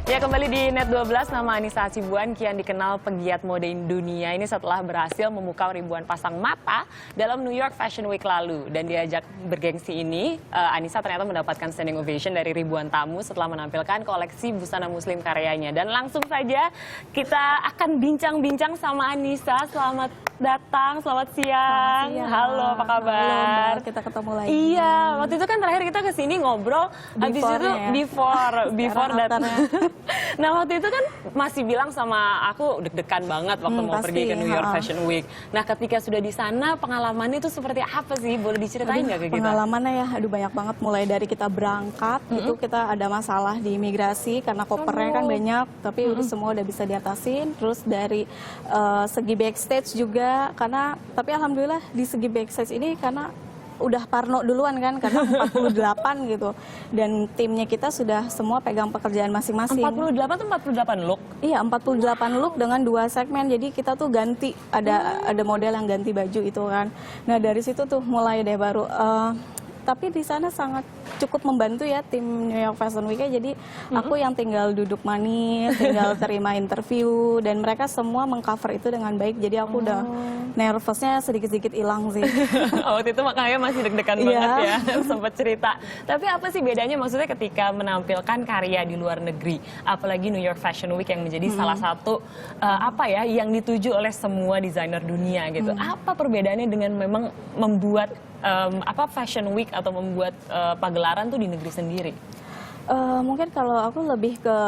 Ya, kembali di Net12, nama Anissa Hasibuan kian dikenal pegiat mode dunia ini setelah berhasil memukau ribuan pasang mata dalam New York Fashion Week lalu. Dan diajak bergengsi ini, Anissa ternyata mendapatkan standing ovation dari ribuan tamu setelah menampilkan koleksi busana muslim karyanya. Dan langsung saja kita akan bincang-bincang sama Anissa. Selamat datang, selamat siang. Halo, apa kabar? Halo, kita ketemu lagi. Iya, waktu itu kan terakhir kita kesini ngobrol, habis itu before datang. Nah, waktu itu kan masih bilang sama aku deg-degan banget waktu mau pergi ke New York Fashion Week. Nah, ketika sudah di sana, pengalamannya itu seperti apa sih? Boleh diceritain nggak ke kita? Pengalamannya ya, banyak banget. Mulai dari kita berangkat, itu kita ada masalah di imigrasi karena kopernya kan banyak, tapi semua udah bisa diatasin. Terus dari segi backstage juga, tapi alhamdulillah di segi backstage ini karena udah parno duluan kan, karena 48 gitu. Dan timnya kita sudah semua pegang pekerjaan masing-masing. 48 tuh 48 look? Iya, 48 look dengan 2 segmen. Jadi kita tuh ganti, ada model yang ganti baju itu kan. Nah, dari situ tuh mulai deh baru. Tapi di sana sangat cukup membantu ya tim New York Fashion Week-nya. Jadi aku yang tinggal duduk manis, tinggal terima interview, dan mereka semua mengcover itu dengan baik. Jadi aku udah nervousnya sedikit-sedikit hilang sih. Waktu itu makanya masih deg-degan banget ya, sempat cerita. Tapi apa sih bedanya maksudnya ketika menampilkan karya di luar negeri, apalagi New York Fashion Week yang menjadi salah satu yang dituju oleh semua desainer dunia gitu. Apa perbedaannya dengan memang membuat Fashion Week atau membuat pagelaran tuh di negeri sendiri? Mungkin kalau aku lebih ke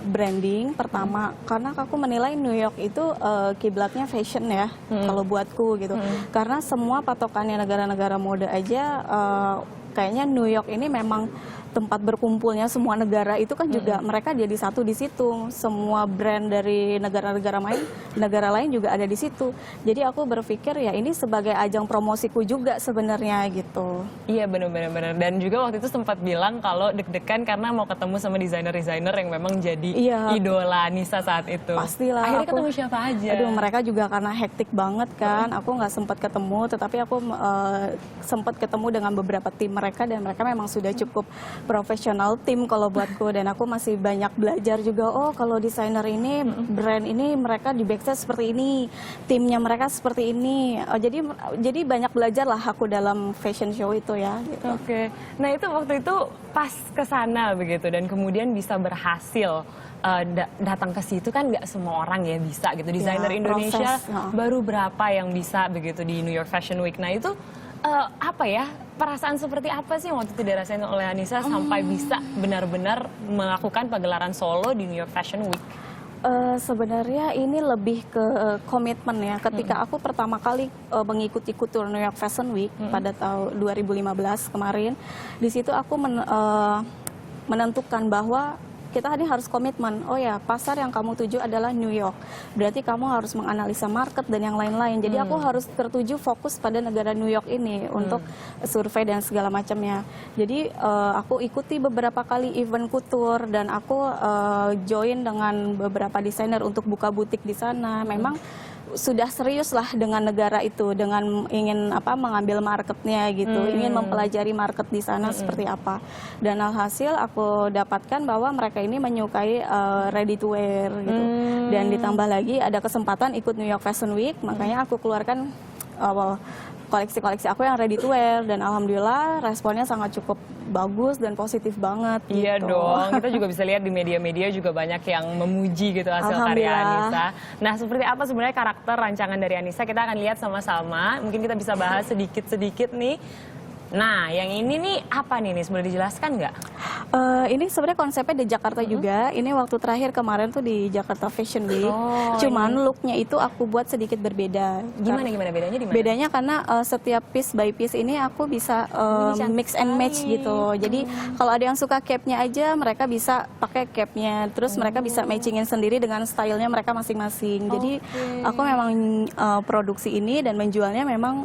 branding pertama, karena aku menilai New York itu kiblatnya fashion ya, kalau buatku gitu. Karena semua patokannya negara-negara mode aja, kayaknya New York ini memang tempat berkumpulnya semua negara itu kan juga mereka jadi satu di situ. Semua brand dari negara-negara lain juga ada di situ. Jadi aku berpikir ya ini sebagai ajang promosiku juga sebenarnya gitu. Iya, benar-benar. Dan juga waktu itu sempat bilang kalau deg-degan karena mau ketemu sama desainer-desainer yang memang jadi idola Anissa saat itu. Pastilah. Akhirnya ketemu siapa aja? Aduh, mereka juga karena hektik banget kan. Aku nggak sempat ketemu, tetapi aku sempat ketemu dengan beberapa tim mereka, dan mereka memang sudah cukup profesional tim kalau buatku. Dan aku masih banyak belajar juga, oh kalau desainer ini, brand ini mereka di backstage seperti ini, timnya mereka seperti ini. Jadi banyak belajar lah aku dalam fashion show itu ya gitu. Oke. Nah, itu waktu itu pas ke sana begitu dan kemudian bisa berhasil datang ke situ, kan nggak semua orang ya bisa gitu. Desainer Indonesia baru berapa yang bisa begitu di New York Fashion Week. Nah, itu perasaan seperti apa sih yang waktu itu dirasain oleh Anissa sampai bisa benar-benar melakukan pagelaran solo di New York Fashion Week? Sebenarnya ini lebih ke komitmen ya. Ketika aku pertama kali mengikuti tur New York Fashion Week pada tahun 2015 kemarin, di situ aku menentukan bahwa kita ini harus komitmen. Oh ya, pasar yang kamu tuju adalah New York. Berarti kamu harus menganalisa market dan yang lain-lain. Jadi aku harus tertuju fokus pada negara New York ini untuk survei dan segala macamnya. Jadi aku ikuti beberapa kali event couture dan aku join dengan beberapa desainer untuk buka butik di sana. Memang sudah serius lah dengan negara itu, dengan ingin mengambil marketnya gitu, ingin mempelajari market di sana seperti apa. Dan alhasil aku dapatkan bahwa mereka ini menyukai ready to wear gitu. Dan ditambah lagi ada kesempatan ikut New York Fashion Week, makanya aku keluarkan koleksi-koleksi aku yang ready to wear, dan alhamdulillah responnya sangat cukup bagus dan positif banget. Iya gitu. dong, kita juga bisa lihat di media-media juga banyak yang memuji gitu hasil karya Anissa. Nah, seperti apa sebenarnya karakter rancangan dari Anissa, kita akan lihat sama-sama. Mungkin kita bisa bahas sedikit-sedikit nih. Nah, yang ini nih apa nih, boleh dijelaskan nggak? Ini sebenarnya konsepnya di Jakarta juga. Ini waktu terakhir kemarin tuh di Jakarta Fashion Week. Cuman looknya itu aku buat sedikit berbeda. Gimana bedanya di mana? Bedanya karena setiap piece by piece ini aku bisa mix and match gitu. Jadi kalau ada yang suka capnya aja, mereka bisa pakai capnya. Terus mereka bisa matchingin sendiri dengan stylenya mereka masing-masing. Jadi aku memang produksi ini dan menjualnya memang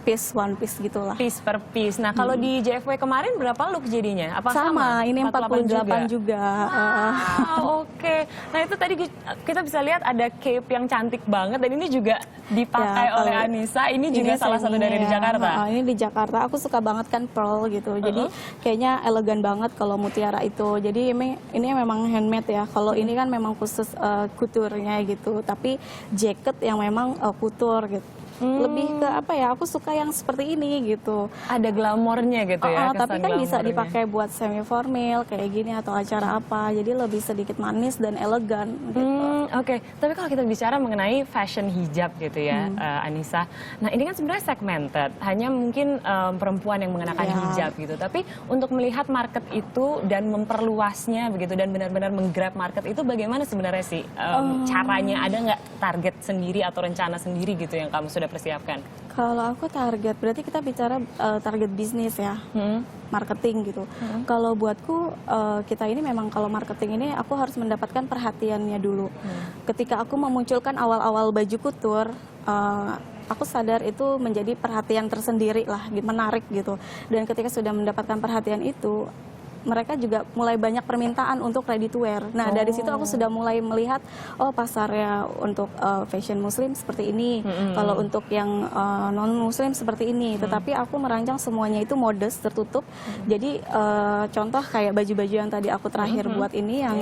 piece, one piece gitulah. Piece per piece. Nah, kalau di JFW kemarin berapa look jadinya? Apa Sama, ini 48 juga. Oke. Nah, itu tadi kita bisa lihat ada cape yang cantik banget dan ini juga dipakai Ya, oleh Anissa. Ini juga salah satu dari di Jakarta. Ini di Jakarta. Aku suka banget kan pearl gitu. Jadi kayaknya elegan banget kalau mutiara itu. Jadi ini memang handmade ya. Kalau ini kan memang khusus couture-nya gitu. Tapi jacket yang memang couture gitu. Lebih ke apa ya, aku suka yang seperti ini gitu. Ada glamornya gitu ya. Tapi kan bisa glamornya. dipakai buat semi formal kayak gini atau acara apa. Jadi lebih sedikit manis dan elegan gitu. Oke. Tapi kalau kita bicara mengenai fashion hijab gitu ya, Anissa. Nah, ini kan sebenarnya segmented. Hanya mungkin perempuan yang mengenakan hijab gitu. Tapi untuk melihat market itu dan memperluasnya begitu dan benar-benar menggrab market itu bagaimana sebenarnya sih caranya? Ada nggak target sendiri atau rencana sendiri gitu yang kamu sudah persiapkan? Kalau aku target, berarti kita bicara target bisnis ya, marketing gitu. Kalau buatku, kita ini memang kalau marketing ini aku harus mendapatkan perhatiannya dulu. Ketika aku memunculkan awal-awal baju couture, aku sadar itu menjadi perhatian tersendiri lah, menarik gitu. Dan ketika sudah mendapatkan perhatian itu, mereka juga mulai banyak permintaan untuk ready to wear. Nah, dari situ aku sudah mulai melihat, oh pasarnya untuk fashion muslim seperti ini, kalau untuk yang non-muslim seperti ini. Tetapi aku merancang semuanya itu modest, tertutup. Jadi contoh kayak baju-baju yang tadi aku terakhir buat ini, yang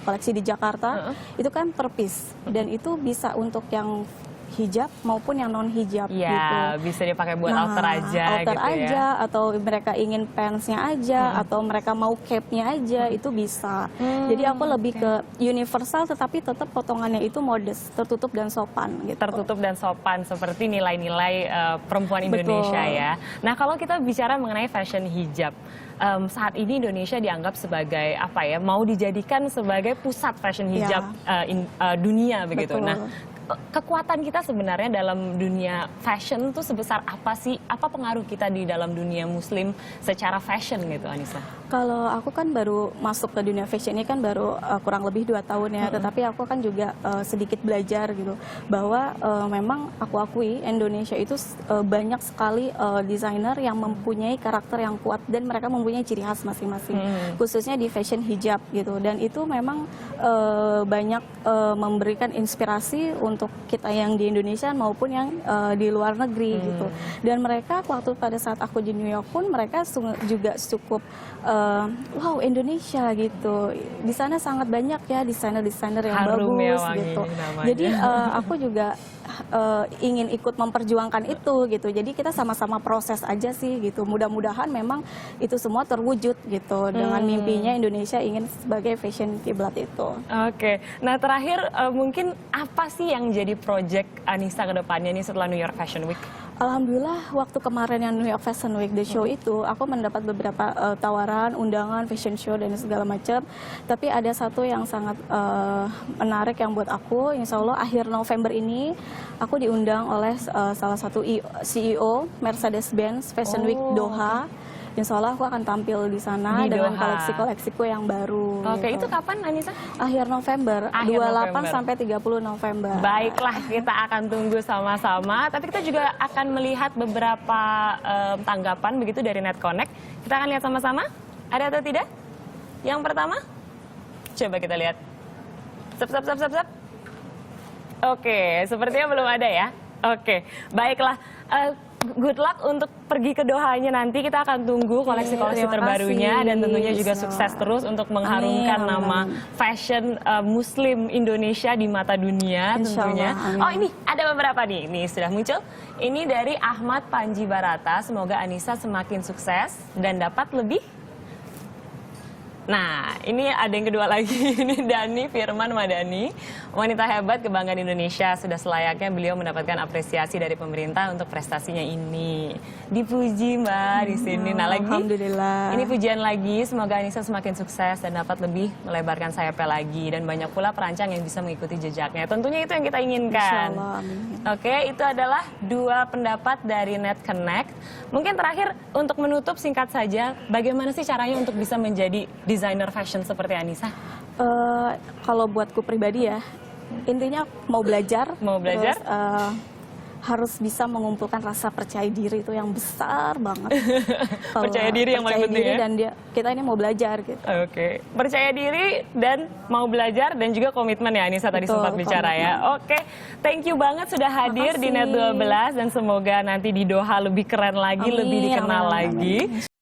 koleksi di Jakarta, itu kan per piece. Dan itu bisa untuk yang hijab maupun yang non hijab gitu. Bisa dipakai buat outer aja outer gitu aja, ya. Atau mereka ingin pantsnya aja, atau mereka mau cape-nya aja, itu bisa. Jadi aku lebih ke universal tetapi tetap potongannya itu modest, tertutup dan sopan gitu. Tertutup dan sopan seperti nilai-nilai perempuan Indonesia ya. Nah, kalau kita bicara mengenai fashion hijab, saat ini Indonesia dianggap sebagai apa ya? Mau dijadikan sebagai pusat fashion hijab dunia begitu. Betul. Nah, kekuatan kita sebenarnya dalam dunia fashion tuh sebesar apa sih? Apa pengaruh kita di dalam dunia muslim secara fashion gitu, Anissa? Kalau aku kan baru masuk ke dunia fashion ini kan baru kurang lebih 2 tahun ya, tetapi aku kan juga sedikit belajar gitu, bahwa memang aku akui Indonesia itu banyak sekali desainer yang mempunyai karakter yang kuat dan mereka mempunyai ciri khas masing-masing, khususnya di fashion hijab gitu, dan itu memang banyak memberikan inspirasi untuk kita yang di Indonesia maupun yang di luar negeri gitu. Dan mereka waktu pada saat aku di New York pun mereka juga cukup wow, Indonesia gitu. Di sana sangat banyak ya desainer-desainer yang Harum bagus ya, gitu. namanya. Jadi aku juga ingin ikut memperjuangkan itu gitu. Jadi kita sama-sama proses aja sih gitu. Mudah-mudahan memang itu semua terwujud gitu dengan mimpinya Indonesia ingin sebagai fashion kiblat itu. Oke. Nah, terakhir mungkin apa sih yang jadi project Anissa ke depannya nih setelah New York Fashion Week? Alhamdulillah waktu kemarin yang New York Fashion Week The Show itu aku mendapat beberapa tawaran, undangan, fashion show dan segala macam. Tapi ada satu yang sangat menarik yang buat aku. Insya Allah akhir November ini aku diundang oleh salah satu CEO Mercedes-Benz Fashion Week Doha. Insya Allah aku akan tampil di sana dengan koleksi-koleksiku yang baru. Oke, gitu. itu kapan, Anissa? Akhir November, 28 sampai 30 November. Baiklah, kita akan tunggu sama-sama. Tapi kita juga akan melihat beberapa tanggapan begitu dari NetConnect. Kita akan lihat sama-sama. Ada atau tidak? Yang pertama, coba kita lihat. Sep. Oke, sepertinya belum ada ya. Oke, baiklah. Good luck untuk pergi ke Dohanya nanti. Kita akan tunggu koleksi-koleksi terbarunya dan tentunya juga sukses terus untuk mengharumkan nama fashion muslim Indonesia di mata dunia tentunya. Oh, ini ada beberapa nih. Ini sudah muncul. Ini dari Ahmad Panji Barata. Semoga Anissa semakin sukses dan dapat lebih. Nah, ini ada yang kedua lagi. Ini Dani Firman Madani, wanita hebat kebanggaan Indonesia. Sudah selayaknya beliau mendapatkan apresiasi dari pemerintah untuk prestasinya ini. Dipuji Mbak di sini. Nah, lagi Alhamdulillah. Ini pujian lagi. Semoga Anissa semakin sukses dan dapat lebih melebarkan sayapnya lagi dan banyak pula perancang yang bisa mengikuti jejaknya. Tentunya itu yang kita inginkan. Insyaallah, amin. Oke, itu adalah 2 pendapat dari NetConnect. Mungkin terakhir untuk menutup singkat saja, bagaimana sih caranya untuk bisa menjadi desainer fashion seperti Anissa? Kalau buatku pribadi ya, intinya mau belajar. Mau belajar? Terus, harus bisa mengumpulkan rasa percaya diri itu yang besar banget. Percaya diri yang paling penting ya? Dan kita ini mau belajar gitu. Oke, percaya diri dan mau belajar dan juga komitmen ya Anissa tadi Betul, sempat bicara ya. Oke, thank you banget sudah hadir di Net 12 dan semoga nanti di Doha lebih keren lagi, Amin, lebih dikenal amin, lagi. amin.